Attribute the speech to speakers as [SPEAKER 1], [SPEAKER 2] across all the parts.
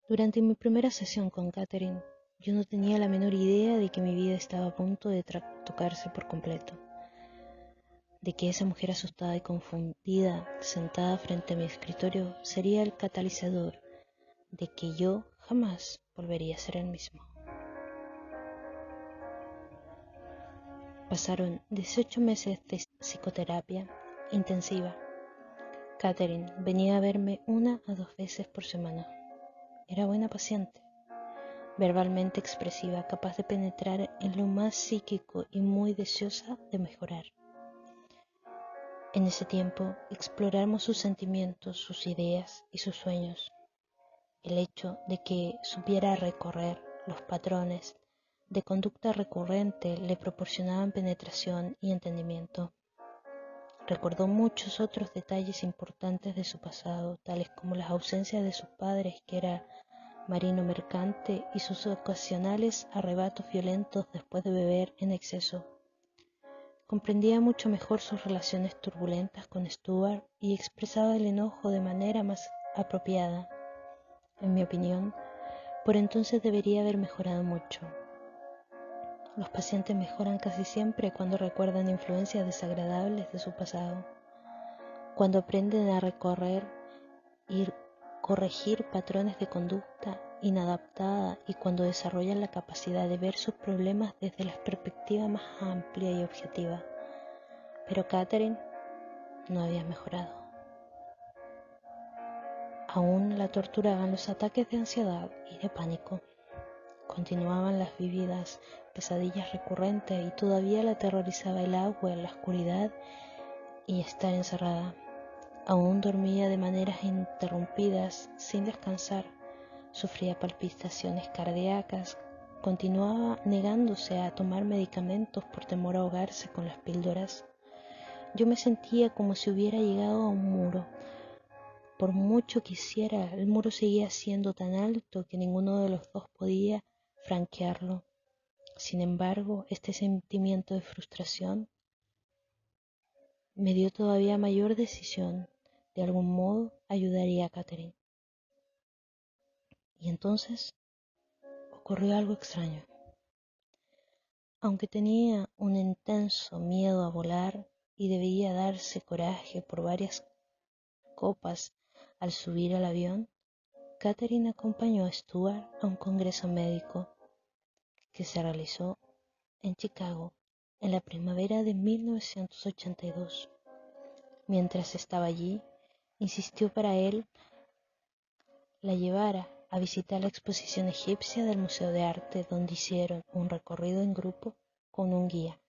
[SPEAKER 1] Durante mi primera sesión con Catherine, yo no tenía la menor idea de que mi vida estaba a punto de tocarse por completo, de que esa mujer asustada y confundida, sentada frente a mi escritorio, sería el catalizador de que yo jamás volvería a ser el mismo. Pasaron 18 meses de psicoterapia intensiva. Catherine venía a verme 1 a 2 veces por semana. Era buena paciente, verbalmente expresiva, capaz de penetrar en lo más psíquico y muy deseosa de mejorar. En ese tiempo exploramos sus sentimientos, sus ideas y sus sueños. El hecho de que supiera recorrer los patrones de conducta recurrente le proporcionaban penetración y entendimiento. Recordó muchos otros detalles importantes de su pasado, tales como las ausencias de sus padres, que era marino mercante, y sus ocasionales arrebatos violentos después de beber en exceso. Comprendía mucho mejor sus relaciones turbulentas con Stuart y expresaba el enojo de manera más apropiada. En mi opinión, por entonces debería haber mejorado mucho. Los pacientes mejoran casi siempre cuando recuerdan influencias desagradables de su pasado, cuando aprenden a recorrer y corregir patrones de conducta inadaptada y cuando desarrollan la capacidad de ver sus problemas desde la perspectiva más amplia y objetiva. Pero Catherine no había mejorado. Aún la torturaban los ataques de ansiedad y de pánico. Continuaban las vívidas pesadillas recurrentes y todavía la aterrorizaba el agua, la oscuridad y estar encerrada. Aún dormía de maneras interrumpidas, sin descansar. Sufría palpitaciones cardíacas. Continuaba negándose a tomar medicamentos por temor a ahogarse con las píldoras. Yo me sentía como si hubiera llegado a un muro. Por mucho que hiciera, el muro seguía siendo tan alto que ninguno de los dos podía franquearlo. Sin embargo, este sentimiento de frustración me dio todavía mayor decisión. De algún modo ayudaría a Catherine. Y entonces ocurrió algo extraño. Aunque tenía un intenso miedo a volar y debía darse coraje por varias copas al subir al avión, Catherine acompañó a Stuart a un congreso médico que se realizó en Chicago en la primavera de 1982. Mientras estaba allí, insistió para él la llevara a visitar la exposición egipcia del Museo de Arte, donde hicieron un recorrido en grupo con un guía.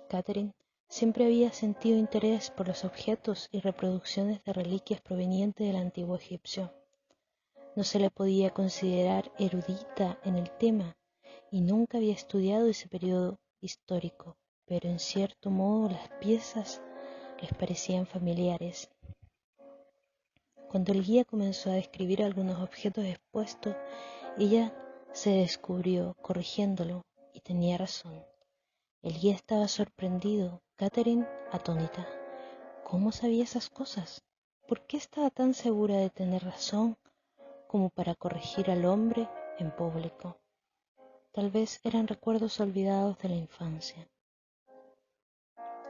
[SPEAKER 1] Catherine siempre había sentido interés por los objetos y reproducciones de reliquias provenientes del antiguo egipcio. No se le podía considerar erudita en el tema y nunca había estudiado ese periodo histórico, pero en cierto modo las piezas les parecían familiares. Cuando el guía comenzó a describir algunos objetos expuestos, ella se descubrió corrigiéndolo y tenía razón. El guía estaba sorprendido, Catherine atónita. ¿Cómo sabía esas cosas? ¿Por qué estaba tan segura de tener razón como para corregir al hombre en público? Tal vez eran recuerdos olvidados de la infancia.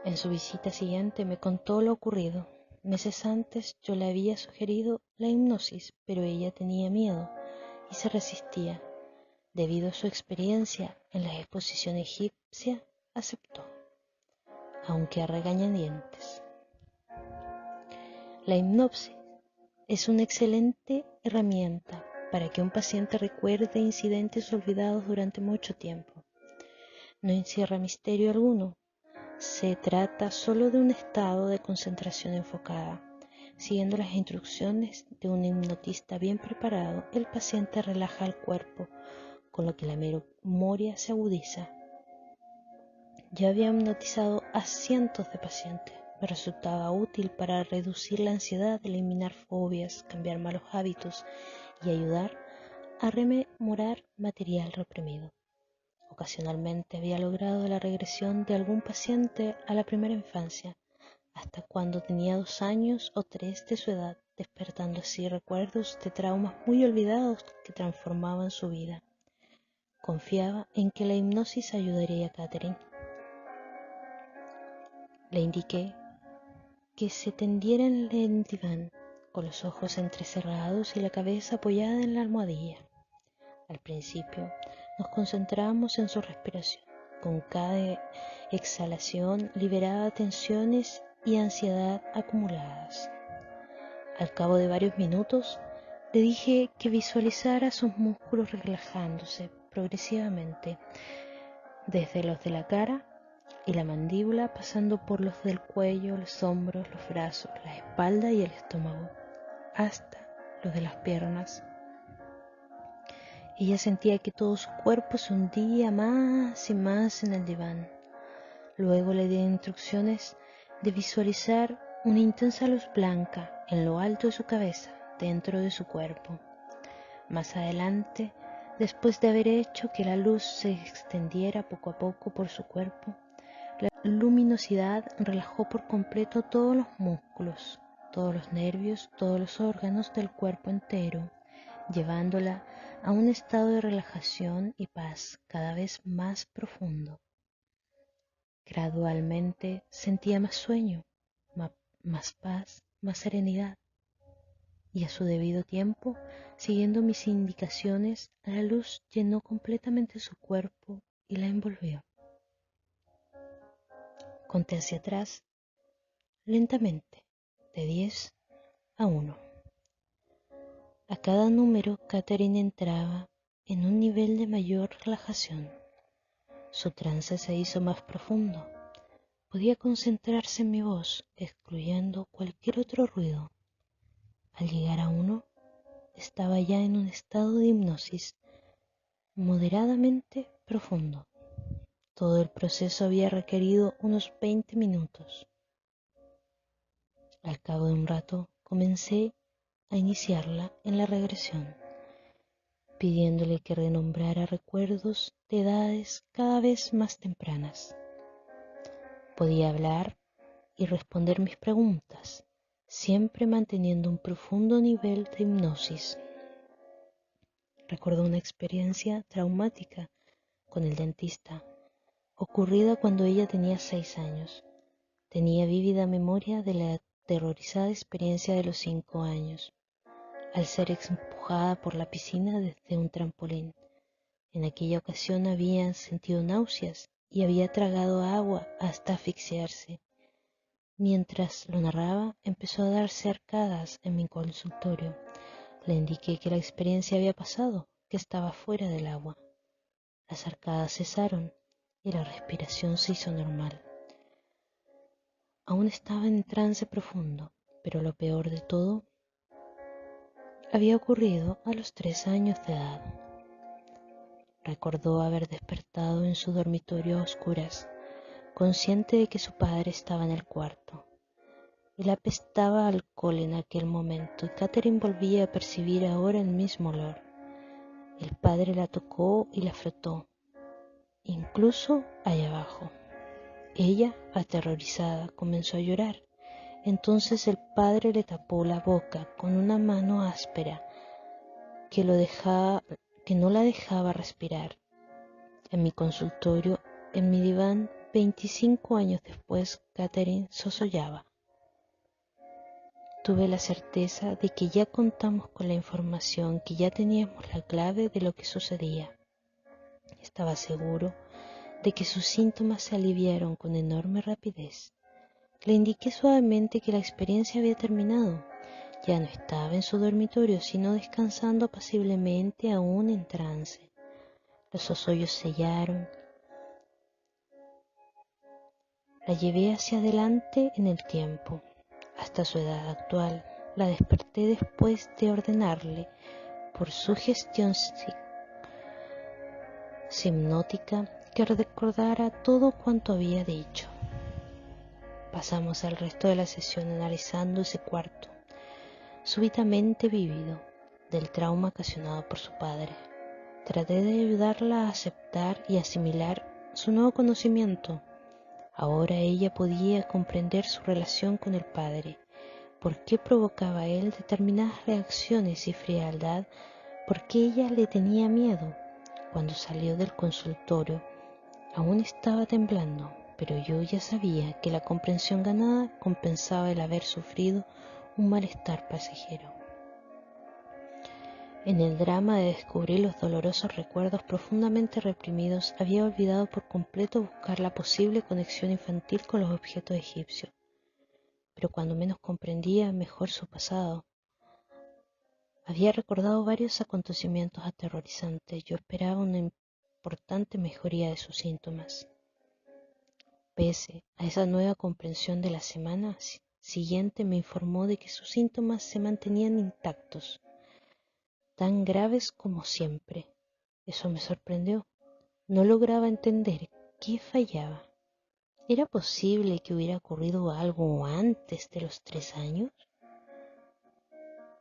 [SPEAKER 1] En su visita siguiente me contó lo ocurrido. Meses antes yo le había sugerido la hipnosis, pero ella tenía miedo y se resistía. Debido a su experiencia en la exposición egipcia, aceptó, aunque a regañadientes. La hipnosis es una excelente herramienta para que un paciente recuerde incidentes olvidados durante mucho tiempo. No encierra misterio alguno. Se trata solo de un estado de concentración enfocada. Siguiendo las instrucciones de un hipnotista bien preparado, el paciente relaja el cuerpo, con lo que la memoria se agudiza. Yo había hipnotizado a cientos de pacientes. Me resultaba útil para reducir la ansiedad, eliminar fobias, cambiar malos hábitos y ayudar a rememorar material reprimido. Ocasionalmente había logrado la regresión de algún paciente a la primera infancia, hasta cuando tenía 2 años o 3 de su edad. despertando así recuerdos de traumas muy olvidados que transformaban su vida. Confiaba en que la hipnosis ayudaría a Catherine. Le indiqué que se tendiera en el diván, con los ojos entrecerrados y la cabeza apoyada en la almohadilla. Al principio nos concentrábamos en su respiración. Con cada exhalación liberaba tensiones y ansiedad acumuladas. Al cabo de varios minutos, le dije que visualizara sus músculos relajándose progresivamente, desde los de la cara y la mandíbula, pasando por los del cuello, los hombros, los brazos, la espalda y el estómago, hasta los de las piernas. Ella sentía que todo su cuerpo se hundía más y más en el diván. Luego le di instrucciones de visualizar una intensa luz blanca en lo alto de su cabeza, dentro de su cuerpo. Más adelante, después de haber hecho que la luz se extendiera poco a poco por su cuerpo, la luminosidad relajó por completo todos los músculos, todos los nervios, todos los órganos del cuerpo entero, llevándola a un estado de relajación y paz cada vez más profundo. Gradualmente sentía más sueño, más paz, más serenidad, y a su debido tiempo, siguiendo mis indicaciones, la luz llenó completamente su cuerpo y la envolvió. Conté hacia atrás, lentamente, de 10 a 1. A cada número, Catherine entraba en un nivel de mayor relajación. Su trance se hizo más profundo. Podía concentrarse en mi voz, excluyendo cualquier otro ruido. Al llegar a 1, estaba ya en un estado de hipnosis moderadamente profundo. Todo el proceso había requerido unos 20 minutos. Al cabo de un rato, comencé a iniciarla en la regresión, pidiéndole que renombrara recuerdos de edades cada vez más tempranas. Podía hablar y responder mis preguntas, siempre manteniendo un profundo nivel de hipnosis. Recordó una experiencia traumática con el dentista, ocurrida cuando ella tenía 6 años. Tenía vívida memoria de la aterrorizada experiencia de los 5 años, al ser empujada por la piscina desde un trampolín. En aquella ocasión había sentido náuseas y había tragado agua hasta asfixiarse. Mientras lo narraba, empezó a darse arcadas en mi consultorio. Le indiqué que la experiencia había pasado, que estaba fuera del agua. Las arcadas cesaron y la respiración se hizo normal. Aún estaba en trance profundo, pero lo peor de todo había ocurrido a los 3 años de edad. Recordó haber despertado en su dormitorio a oscuras, consciente de que su padre estaba en el cuarto. Él apestaba a alcohol en aquel momento y Catherine volvía a percibir ahora el mismo olor. El padre la tocó y la frotó, incluso allá abajo. Ella, aterrorizada, comenzó a llorar. Entonces el padre le tapó la boca con una mano áspera que no la dejaba respirar. En mi consultorio, en mi diván, 25 años después, Catherine sollozaba. Tuve la certeza de que ya contamos con la información, que ya teníamos la clave de lo que sucedía. Estaba seguro de que sus síntomas se aliviaron con enorme rapidez. Le indiqué suavemente que la experiencia había terminado. Ya no estaba en su dormitorio, sino descansando apaciblemente aún en trance. Los sollozos sellaron. La llevé hacia adelante en el tiempo, hasta su edad actual. La desperté después de ordenarle, por sugestión hipnótica, que recordara todo cuanto había dicho. Pasamos el resto de la sesión analizando ese cuarto, súbitamente vívido, del trauma ocasionado por su padre. Traté de ayudarla a aceptar y asimilar su nuevo conocimiento. Ahora ella podía comprender su relación con el padre, por qué provocaba él determinadas reacciones y frialdad, por qué ella le tenía miedo. Cuando salió del consultorio, aún estaba temblando, pero yo ya sabía que la comprensión ganada compensaba el haber sufrido un malestar pasajero. En el drama de descubrir los dolorosos recuerdos profundamente reprimidos, había olvidado por completo buscar la posible conexión infantil con los objetos egipcios. Pero cuando menos comprendía mejor su pasado, había recordado varios acontecimientos aterrorizantes. Yo esperaba una importante mejoría de sus síntomas. Pese a esa nueva comprensión de la semana siguiente, me informó de que sus síntomas se mantenían intactos, tan graves como siempre. Eso me sorprendió. No lograba entender qué fallaba. ¿Era posible que hubiera ocurrido algo antes de los 3 años?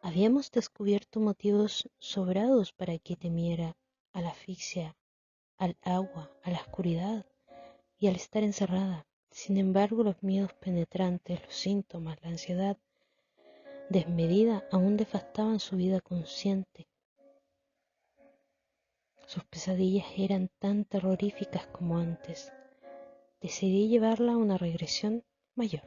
[SPEAKER 1] Habíamos descubierto motivos sobrados para que temiera a la asfixia, al agua, a la oscuridad y al estar encerrada. Sin embargo, los miedos penetrantes, los síntomas, la ansiedad desmedida aún devastaban su vida consciente. Sus pesadillas eran tan terroríficas como antes. Decidí llevarla a una regresión mayor.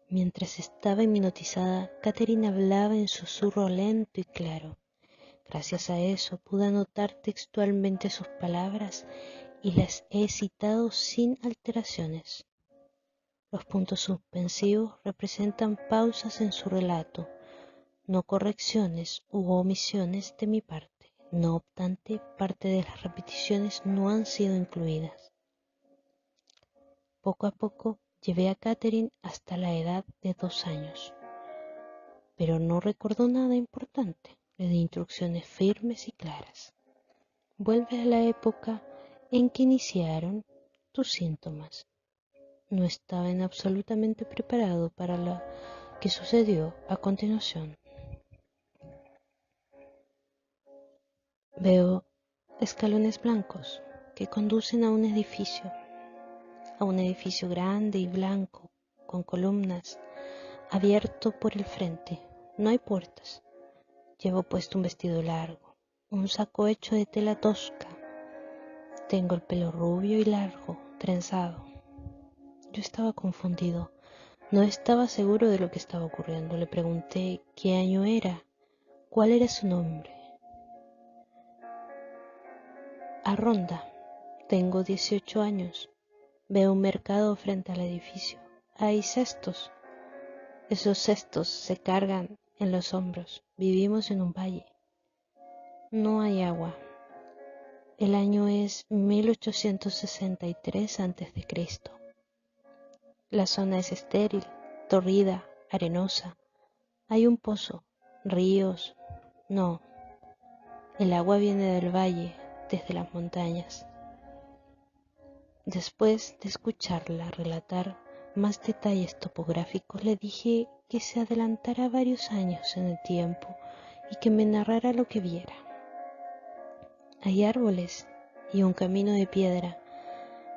[SPEAKER 1] Mientras estaba hipnotizada, Catherine hablaba en susurro lento y claro. Gracias a eso pude anotar textualmente sus palabras y las he citado sin alteraciones. Los puntos suspensivos representan pausas en su relato, no correcciones u omisiones de mi parte. No obstante, parte de las repeticiones no han sido incluidas. Poco a poco llevé a Catherine hasta la edad de 2 años, pero no recordó nada importante. Le di instrucciones firmes y claras. Vuelve a la época en que iniciaron tus síntomas. No estaba absolutamente preparado para lo que sucedió a continuación. Veo escalones blancos que conducen a un edificio grande y blanco, con columnas, abierto por el frente. No hay puertas. Llevo puesto un vestido largo, un saco hecho de tela tosca. Tengo el pelo rubio y largo, trenzado. Yo estaba confundido. No estaba seguro de lo que estaba ocurriendo. Le pregunté qué año era, cuál era su nombre. Arronda. Tengo 18 años. Veo un mercado frente al edificio. Hay cestos. Esos cestos se cargan en los hombros. Vivimos en un valle. No hay agua. El año es 1863 a.C. La zona es estéril, torrida, arenosa. Hay un pozo, ríos. No, el agua viene del valle, desde las montañas. Después de escucharla relatar más detalles topográficos, le dije que se adelantara varios años en el tiempo y que me narrara lo que viera. Hay árboles y un camino de piedra.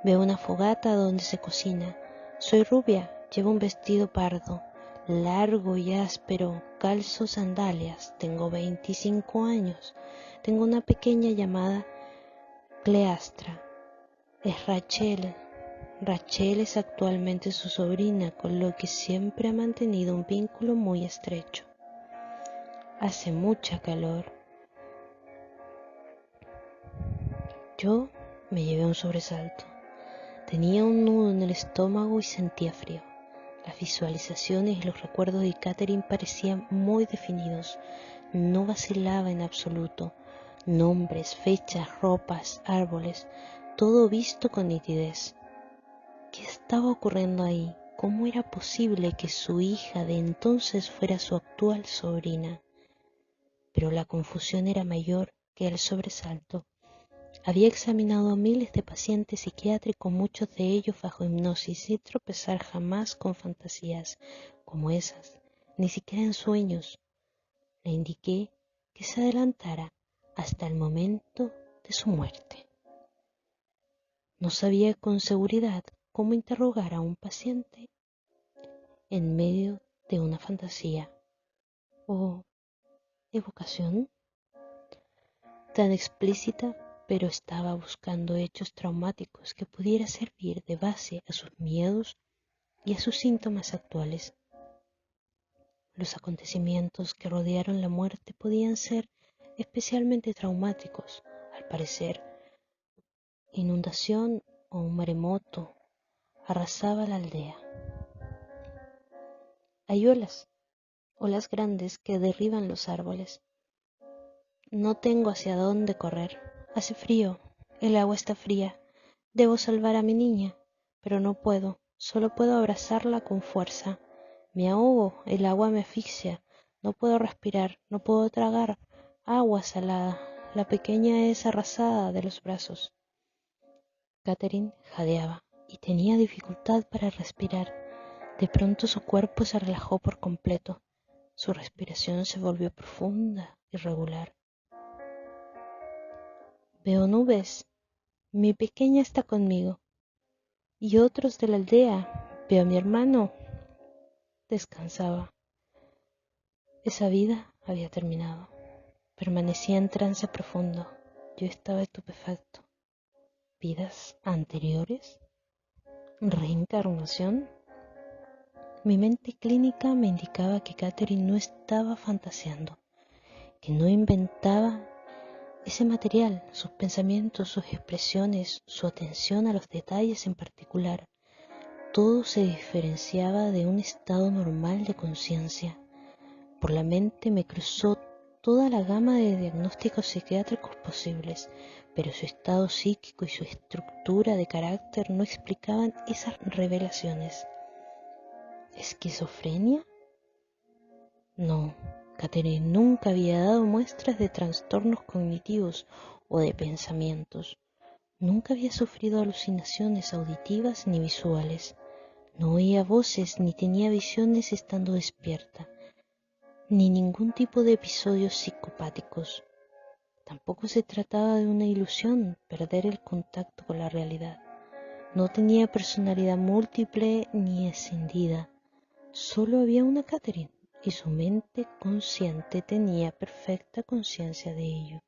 [SPEAKER 1] Veo una fogata donde se cocina. Soy rubia, llevo un vestido pardo, largo y áspero, calzo sandalias. Tengo 25 años. Tengo una pequeña llamada Cleastra. Es Rachel. Rachel es actualmente su sobrina, con lo que siempre ha mantenido un vínculo muy estrecho. Hace mucha calor. Yo me llevé un sobresalto. Tenía un nudo en el estómago y sentía frío. Las visualizaciones y los recuerdos de Catherine parecían muy definidos. No vacilaba en absoluto. Nombres, fechas, ropas, árboles, todo visto con nitidez. ¿Qué estaba ocurriendo ahí? ¿Cómo era posible que su hija de entonces fuera su actual sobrina? Pero la confusión era mayor que el sobresalto. Había examinado a miles de pacientes psiquiátricos, muchos de ellos bajo hipnosis, sin tropezar jamás con fantasías como esas, ni siquiera en sueños. Le indiqué que se adelantara hasta el momento de su muerte. No sabía con seguridad cómo interrogar a un paciente en medio de una fantasía o evocación tan explícita, pero estaba buscando hechos traumáticos que pudiera servir de base a sus miedos y a sus síntomas actuales. Los acontecimientos que rodearon la muerte podían ser especialmente traumáticos, al parecer. Inundación o un maremoto arrasaba la aldea. Hay olas grandes que derriban los árboles. No tengo hacia dónde correr. Hace frío, el agua está fría. Debo salvar a mi niña, pero no puedo. Solo puedo abrazarla con fuerza. Me ahogo, el agua me asfixia. No puedo respirar, no puedo tragar. Agua salada. La pequeña es arrasada de los brazos. Catherine jadeaba y tenía dificultad para respirar. De pronto su cuerpo se relajó por completo. Su respiración se volvió profunda y regular. Veo nubes. Mi pequeña está conmigo. Y otros de la aldea. Veo a mi hermano. Descansaba. Esa vida había terminado. Permanecía en trance profundo. Yo estaba estupefacto. ¿Vidas anteriores? ¿Reencarnación? Mi mente clínica me indicaba que Catherine no estaba fantaseando, que no inventaba ese material, sus pensamientos, sus expresiones, su atención a los detalles en particular. Todo se diferenciaba de un estado normal de conciencia. Por la mente me cruzó toda la gama de diagnósticos psiquiátricos posibles, pero su estado psíquico y su estructura de carácter no explicaban esas revelaciones. ¿Esquizofrenia? No, Catherine nunca había dado muestras de trastornos cognitivos o de pensamientos. Nunca había sufrido alucinaciones auditivas ni visuales. No oía voces ni tenía visiones estando despierta, ni ningún tipo de episodios psicopáticos. Tampoco se trataba de una ilusión, perder el contacto con la realidad. No tenía personalidad múltiple ni escindida. Solo había una Catherine y su mente consciente tenía perfecta conciencia de ello.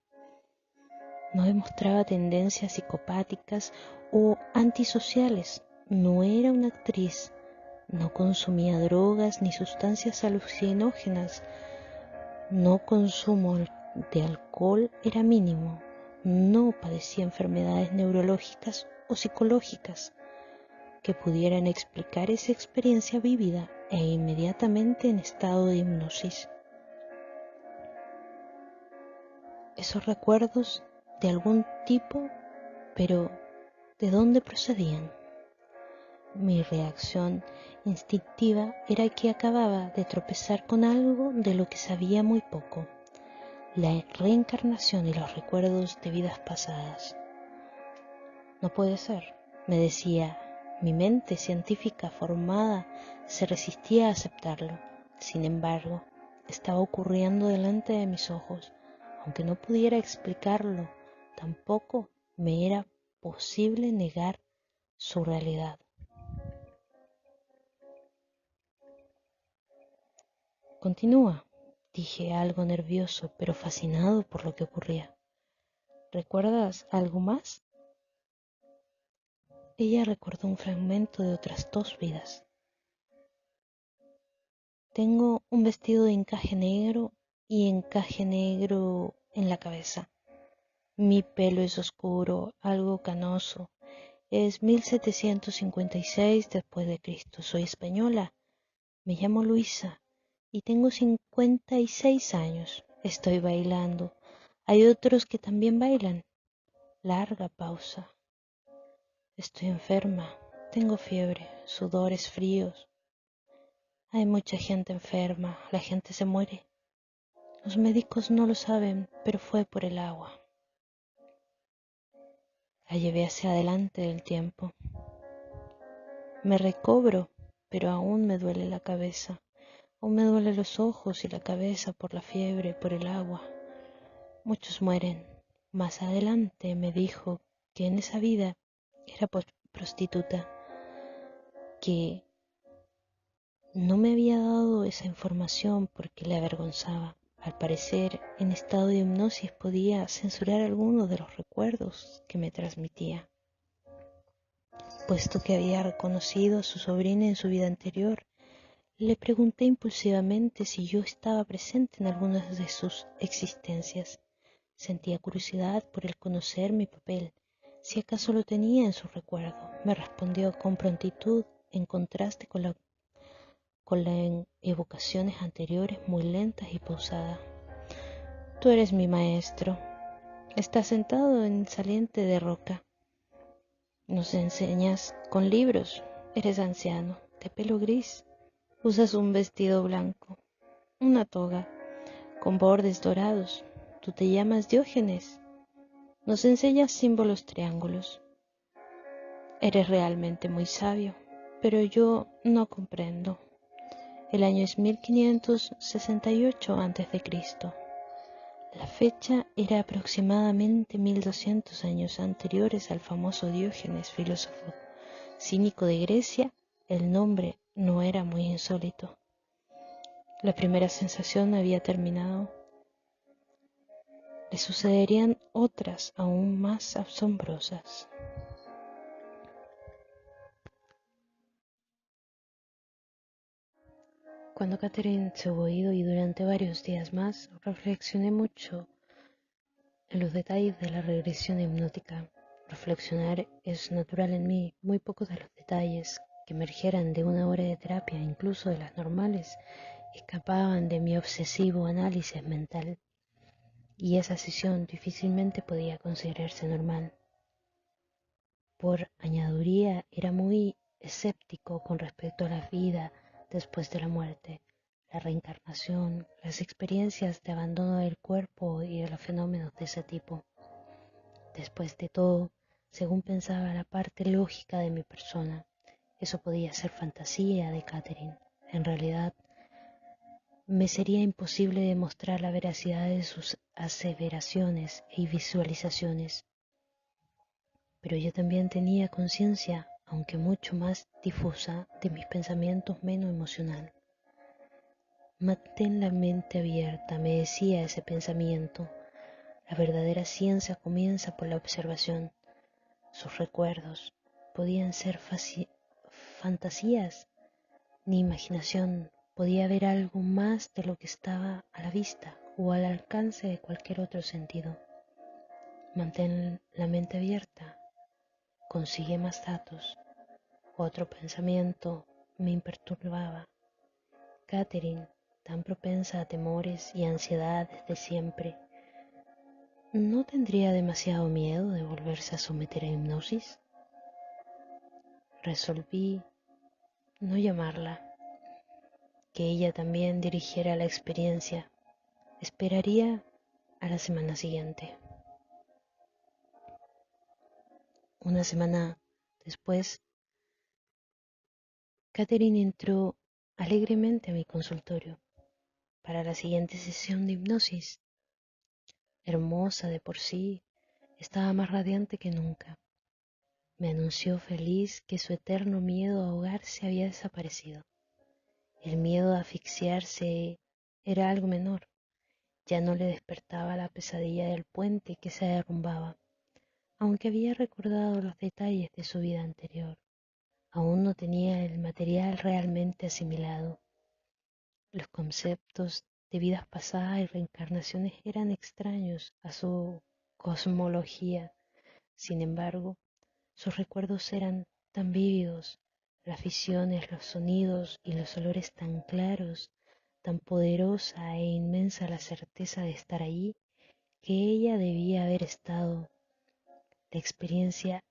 [SPEAKER 1] No demostraba tendencias psicopáticas o antisociales. No era una actriz. No consumía drogas ni sustancias alucinógenas. No consumo de alcohol era mínimo. No padecía enfermedades neurológicas o psicológicas que pudieran explicar esa experiencia vívida e inmediatamente en estado de hipnosis. Esos recuerdos de algún tipo, pero ¿de dónde procedían? Mi reacción instintiva era que acababa de tropezar con algo de lo que sabía muy poco, la reencarnación y los recuerdos de vidas pasadas. No puede ser, me decía. Mi mente científica formada se resistía a aceptarlo. Sin embargo, estaba ocurriendo delante de mis ojos. Aunque no pudiera explicarlo, tampoco me era posible negar su realidad. Continúa, dije algo nervioso, pero fascinado por lo que ocurría. ¿Recuerdas algo más? Ella recordó un fragmento de otras 2 vidas. Tengo un vestido de encaje negro y encaje negro en la cabeza. Mi pelo es oscuro, algo canoso. Es 1756 después de Cristo. Soy española. Me llamo Luisa y tengo 56 años. Estoy bailando. Hay otros que también bailan. Larga pausa. Estoy enferma. Tengo fiebre, sudores fríos. Hay mucha gente enferma. La gente se muere. Los médicos no lo saben, pero fue por el agua. La llevé hacia adelante del tiempo. Me recobro, pero aún me duele la cabeza. Aún me duelen los ojos y la cabeza por la fiebre, por el agua. Muchos mueren. Más adelante me dijo que en esa vida era prostituta, que No me había dado esa información porque le avergonzaba. Al parecer, en estado de hipnosis podía censurar algunos de los recuerdos que me transmitía. Puesto que había reconocido a su sobrina en su vida anterior, le pregunté impulsivamente si yo estaba presente en algunas de sus existencias. Sentía curiosidad por el conocer mi papel, si acaso lo tenía en su recuerdo. Me respondió con prontitud, en contraste con las evocaciones anteriores muy lentas y pausadas. Tú eres mi maestro. Estás sentado en el saliente de roca. Nos enseñas con libros. Eres anciano, de pelo gris. Usas un vestido blanco, una toga, con bordes dorados. Tú te llamas Diógenes. Nos enseñas símbolos triángulos. Eres realmente muy sabio, pero yo no comprendo. El año es 1568 a.C. La fecha era aproximadamente 1200 años anteriores al famoso Diógenes, filósofo cínico de Grecia. El nombre no era muy insólito. La primera sensación había terminado. Le sucederían otras aún más asombrosas. Cuando Catherine se hubo ido y durante varios días más, reflexioné mucho en los detalles de la regresión hipnótica. Reflexionar es natural en mí. Muy pocos de los detalles que emergieran de una hora de terapia, incluso de las normales, escapaban de mi obsesivo análisis mental, y esa sesión difícilmente podía considerarse normal. Por añadiduría, era muy escéptico con respecto a la vida después de la muerte, la reencarnación, las experiencias de abandono del cuerpo y de los fenómenos de ese tipo. Después de todo, según pensaba la parte lógica de mi persona, eso podía ser fantasía de Catherine. En realidad, me sería imposible demostrar la veracidad de sus aseveraciones y visualizaciones. Pero yo también tenía conciencia, aunque mucho más difusa, de mis pensamientos menos emocional. Mantén la mente abierta, me decía ese pensamiento. La verdadera ciencia comienza por la observación. Sus recuerdos podían ser fantasías, ni imaginación. Podía haber algo más de lo que estaba a la vista o al alcance de cualquier otro sentido. Mantén la mente abierta. Consigue más datos. Otro pensamiento me imperturbaba. Catherine, tan propensa a temores y ansiedad desde siempre, ¿no tendría demasiado miedo de volverse a someter a hipnosis? Resolví no llamarla, que ella también dirigiera la experiencia. Esperaría a la semana siguiente. Una semana después, Catherine entró alegremente a mi consultorio para la siguiente sesión de hipnosis. Hermosa de por sí, estaba más radiante que nunca. Me anunció feliz que su eterno miedo a ahogarse había desaparecido. El miedo a asfixiarse era algo menor. Ya no le despertaba la pesadilla del puente que se derrumbaba. Aunque había recordado los detalles de su vida anterior, aún no tenía el material realmente asimilado. Los conceptos de vidas pasadas y reencarnaciones eran extraños a su cosmología. Sin embargo, sus recuerdos eran tan vívidos, las visiones, los sonidos y los olores tan claros, tan poderosa e inmensa la certeza de estar allí, que ella debía haber estado. La experiencia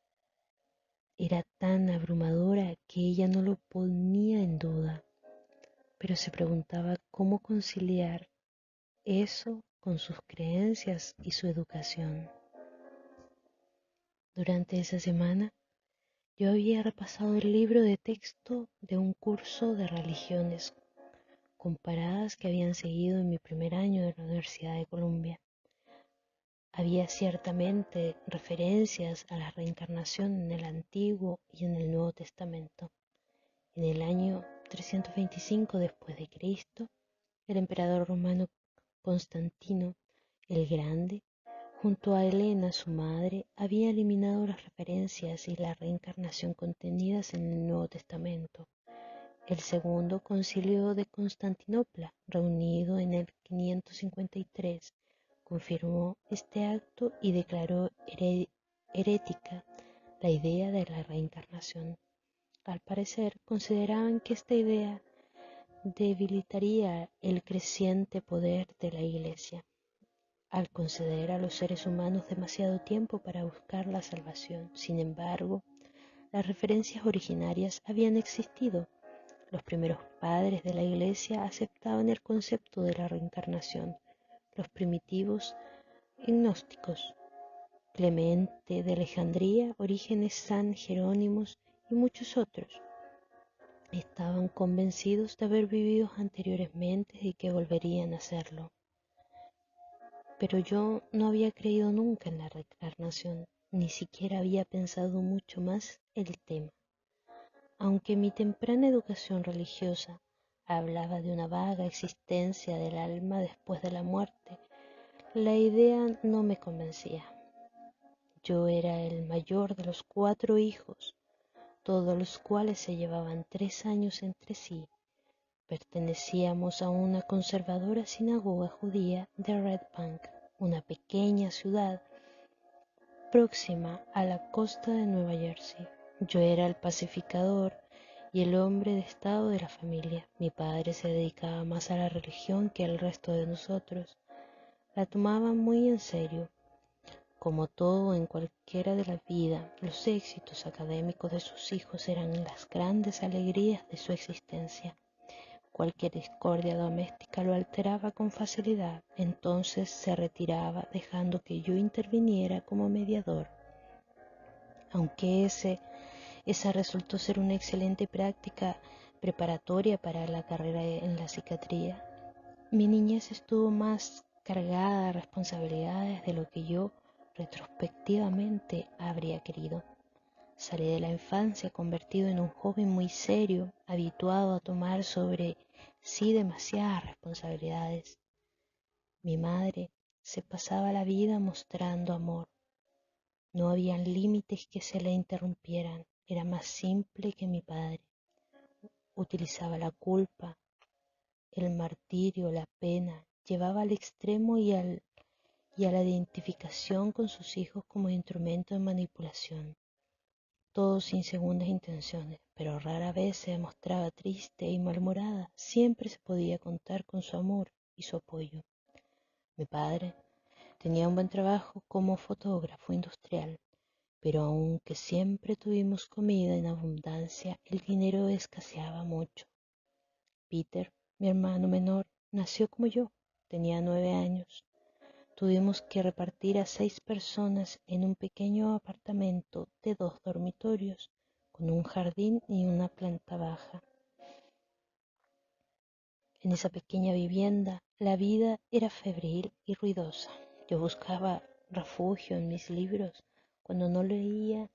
[SPEAKER 1] era tan abrumadora que ella no lo ponía en duda, pero se preguntaba cómo conciliar eso con sus creencias y su educación. Durante esa semana, yo había repasado el libro de texto de un curso de religiones comparadas que habían seguido en mi primer año de la Universidad de Columbia. Había ciertamente referencias a la reencarnación en el Antiguo y en el Nuevo Testamento. En el año 325 después de Cristo, el emperador romano Constantino el Grande, junto a Helena, su madre, había eliminado las referencias y la reencarnación contenidas en el Nuevo Testamento. El segundo concilio de Constantinopla, reunido en el 553, confirmó este acto y declaró herética la idea de la reencarnación. Al parecer, consideraban que esta idea debilitaría el creciente poder de la Iglesia, al conceder a los seres humanos demasiado tiempo para buscar la salvación. Sin embargo, las referencias originarias habían existido. Los primeros padres de la Iglesia aceptaban el concepto de la reencarnación. Los primitivos gnósticos, Clemente de Alejandría, Orígenes, San Jerónimos y muchos otros, estaban convencidos de haber vivido anteriormente y que volverían a hacerlo. Pero yo no había creído nunca en la reencarnación, ni siquiera había pensado mucho más el tema. Aunque mi temprana educación religiosa hablaba de una vaga existencia del alma después de la muerte, la idea no me convencía. Yo era el mayor de los 4 hijos, todos los cuales se llevaban 3 años entre sí. Pertenecíamos a una conservadora sinagoga judía de Red Bank, una pequeña ciudad próxima a la costa de Nueva Jersey. Yo era el pacificador y el hombre de estado de la familia. Mi padre se dedicaba más a la religión que al resto de nosotros. La tomaba muy en serio. Como todo en cualquiera de la vida, los éxitos académicos de sus hijos eran las grandes alegrías de su existencia. Cualquier discordia doméstica lo alteraba con facilidad, entonces se retiraba dejando que yo interviniera como mediador. Aunque esa resultó ser una excelente práctica preparatoria para la carrera en la psiquiatría, mi niñez estuvo más cargada de responsabilidades de lo que yo retrospectivamente habría querido. Salí de la infancia convertido en un joven muy serio, habituado a tomar sobre sí demasiadas responsabilidades. Mi madre se pasaba la vida mostrando amor. No habían límites que se le interrumpieran. Era más simple que mi padre. Utilizaba la culpa, el martirio, la pena, llevaba al extremo y a la identificación con sus hijos como instrumento de manipulación. Todo sin segundas intenciones, pero rara vez se mostraba triste y malhumorada. Siempre se podía contar con su amor y su apoyo. Mi padre tenía un buen trabajo como fotógrafo industrial, pero aunque siempre tuvimos comida en abundancia, el dinero escaseaba mucho. Peter, mi hermano menor, nació como yo, tenía 9 años. Tuvimos que repartir a 6 personas en un pequeño apartamento de 2 dormitorios, con un jardín y una planta baja. En esa pequeña vivienda la vida era febril y ruidosa. Yo buscaba refugio en mis libros. Cuando no leía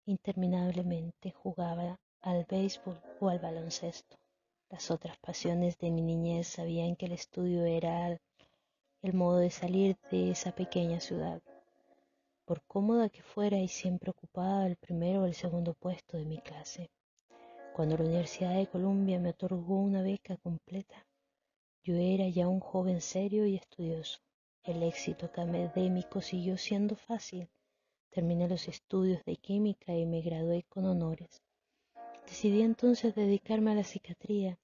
[SPEAKER 1] interminablemente jugaba al béisbol o al baloncesto. Las otras pasiones de mi niñez sabían que el estudio era el modo de salir de esa pequeña ciudad. Por cómoda que fuera y siempre ocupaba el primero o el segundo puesto de mi clase. Cuando la Universidad de Columbia me otorgó una beca completa, yo era ya un joven serio y estudioso. El éxito académico siguió siendo fácil. Terminé los estudios de química y me gradué con honores. Decidí entonces dedicarme a la psiquiatría,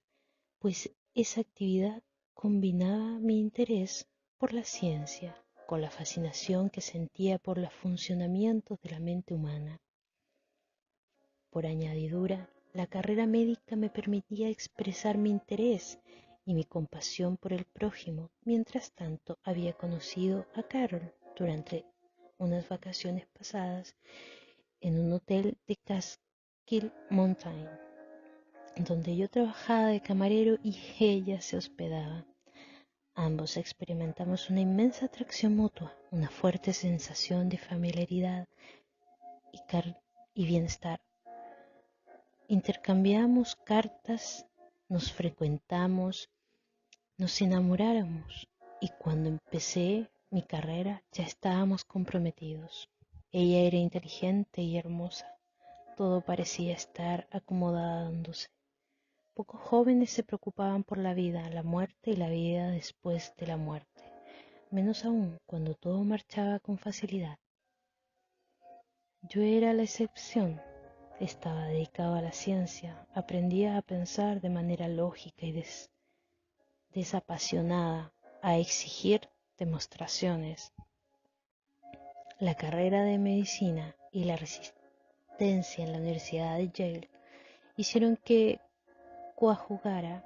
[SPEAKER 1] pues esa actividad combinaba mi interés por la ciencia con la fascinación que sentía por los funcionamientos de la mente humana. Por añadidura, la carrera médica me permitía expresar mi interés y mi compasión por el prójimo. Mientras tanto, había conocido a Carol durante unas vacaciones pasadas en un hotel de Catskill Mountain, donde yo trabajaba de camarero y ella se hospedaba. Ambos experimentamos una inmensa atracción mutua, una fuerte sensación de familiaridad y bienestar. Intercambiamos cartas nos frecuentamos, nos enamoráramos y cuando empecé mi carrera ya estábamos comprometidos. Ella era inteligente y hermosa, todo parecía estar acomodándose. Pocos jóvenes se preocupaban por la vida, la muerte y la vida después de la muerte, menos aún cuando todo marchaba con facilidad. Yo era la excepción, estaba dedicado a la ciencia, aprendía a pensar de manera lógica y desapasionada, a exigir demostraciones. La carrera de medicina y la resistencia en la Universidad de Yale hicieron que coajugara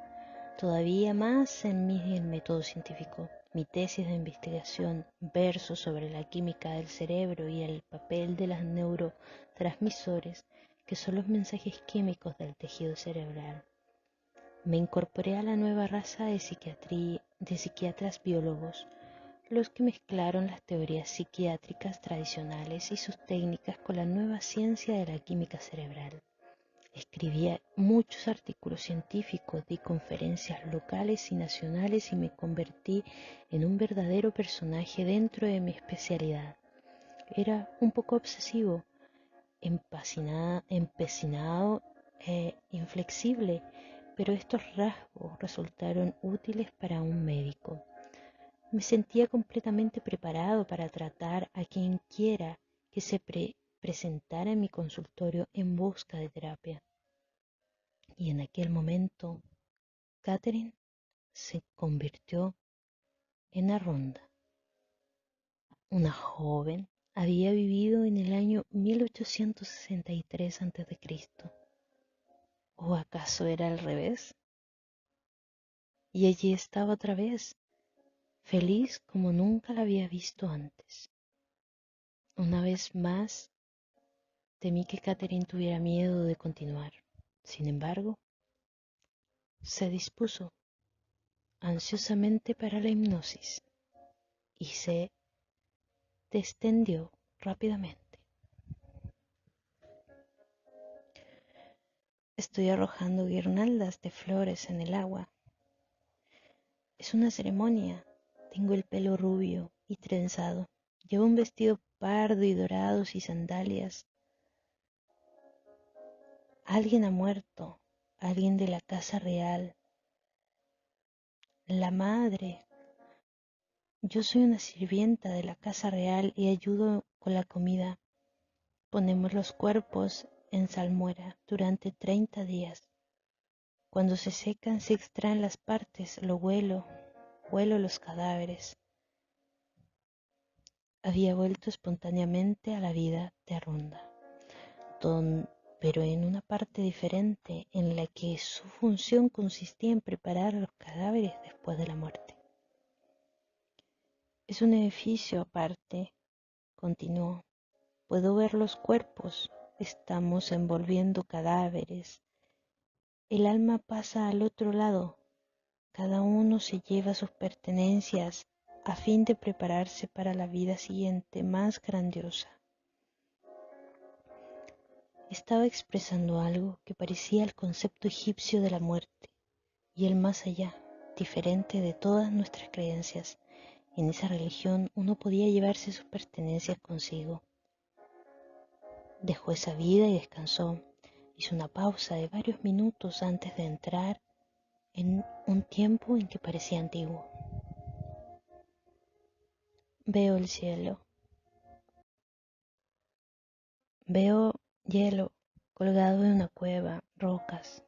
[SPEAKER 1] todavía más en mí el método científico. Mi tesis de investigación verso sobre la química del cerebro y el papel de los neurotransmisores, que son los mensajes químicos del tejido cerebral. Me incorporé a la nueva raza de psiquiatras biólogos, los que mezclaron las teorías psiquiátricas tradicionales y sus técnicas con la nueva ciencia de la química cerebral. Escribía muchos artículos científicos, di conferencias locales y nacionales y me convertí en un verdadero personaje dentro de mi especialidad. Era un poco obsesivo, empecinado e inflexible, pero estos rasgos resultaron útiles para un médico. Me sentía completamente preparado para tratar a quien quiera que se presentara en mi consultorio en busca de terapia. Y en aquel momento, Catherine se convirtió en Arronda. Una joven había vivido en el año 1863 a.C. ¿O acaso era al revés? Y allí estaba otra vez, feliz como nunca la había visto antes. Una vez más, temí que Catherine tuviera miedo de continuar. Sin embargo, se dispuso ansiosamente para la hipnosis y se descendió rápidamente. Estoy arrojando guirnaldas de flores en el agua. Es una ceremonia. Tengo el pelo rubio y trenzado. Llevo un vestido pardo y dorados y sandalias. Alguien ha muerto, alguien de la casa real. La madre. Yo soy una sirvienta de la casa real y ayudo con la comida. Ponemos los cuerpos en salmuera durante 30 días. Cuando se secan se extraen las partes, huelo los cadáveres. Había vuelto espontáneamente a la vida de Arronda, pero en una parte diferente en la que su función consistía en preparar los cadáveres después de la muerte. Es un edificio aparte, continuó. Puedo ver los cuerpos, estamos envolviendo cadáveres. El alma pasa al otro lado. Cada uno se lleva sus pertenencias a fin de prepararse para la vida siguiente más grandiosa. Estaba expresando algo que parecía el concepto egipcio de la muerte y el más allá, diferente de todas nuestras creencias. En esa religión uno podía llevarse sus pertenencias consigo. Dejó esa vida y descansó. Hizo una pausa de varios minutos antes de entrar en un tiempo en que parecía antiguo. Veo el cielo. Veo hielo colgado en una cueva, rocas,